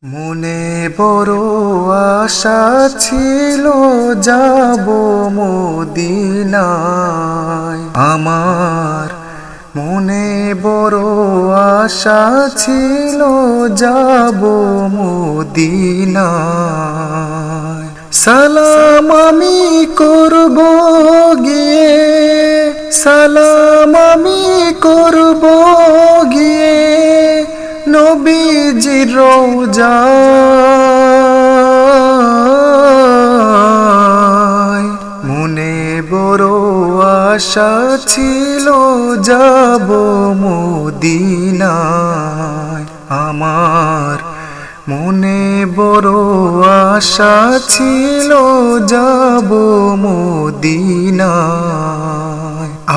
মনে বড় আশা ছিল যাব মদিনায়। আমার মনে বড় আশা ছিল যাব মদিনায়। সালাম আমি করব গিয়ে, সালাম আমি করব গিয়ে নবীজির রওজায়। মনে বড় আশা ছিল যাব মদিনায়। আমার মনে বড় আশা ছিল যাব মদিনায়।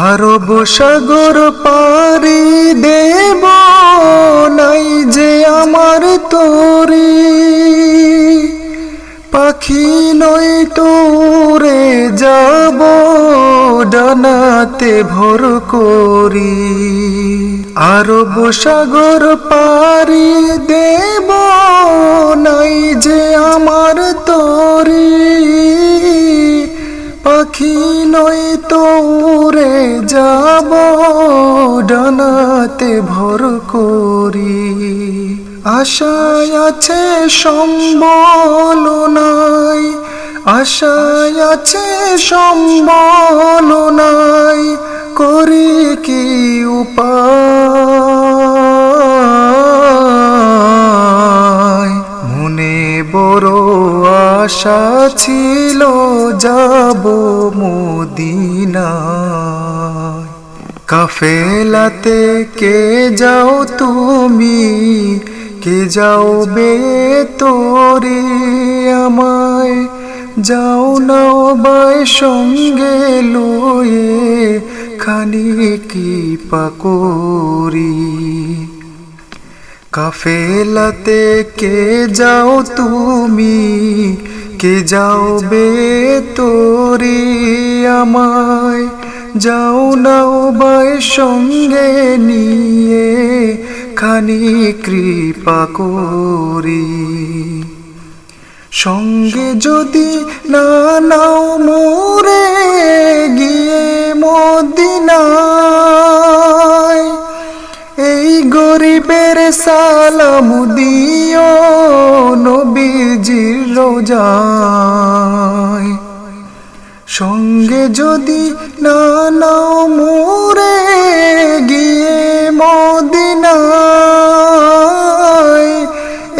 আরব সাগর পাড়ি দেব নাই যে আমার তরি, পাখি নই তোরে যাব ডানাতে ভর করি। আরব সাগর পাড়ি দেব নাই যে আমার তরি, পাখি নই তোরে যাব ডানাতে ভর করি। আশায় আছে সম্বল নাই, আশায় আছে সম্বল নাই, করি কি উপায়। মনে বড় আশা ছিল যাব মদিনায়। কাফেলাতে কে যাও তুমি, কে যাও বে তোরে আমায়, যাও নাও বাই সঙ্গে লয়ে খানি কৃপা করি। কাফেলাতে কে যাও তুমি, কে যাও বে তোরে আমায়, যাও নাও বাই সঙ্গে নিয়ে খানি কৃপা করি। সঙ্গে যদি না নাও মোরে গিয়ে মদিনায়, এই গরিবের সালাম দিও নবীজির রওজায়। সঙ্গে যদি না নাও মোরে গিয়ে মদিনায়,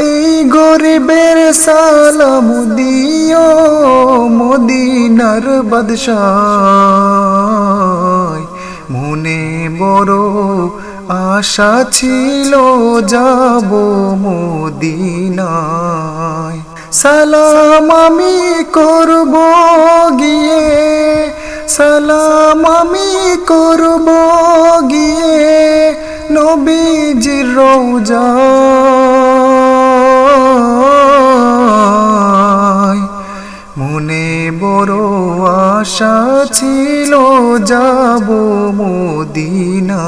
এই গরিবের সালাম দিও মদিনার বাদশায়। মনে বড় আশা ছিল যাব মদিনায়। সালাম আমি করব গিয়ে, সালাম আমি করব গিয়ে নবীজির রওজায়। মনে বড় আশা ছিল যাব মদিনায়।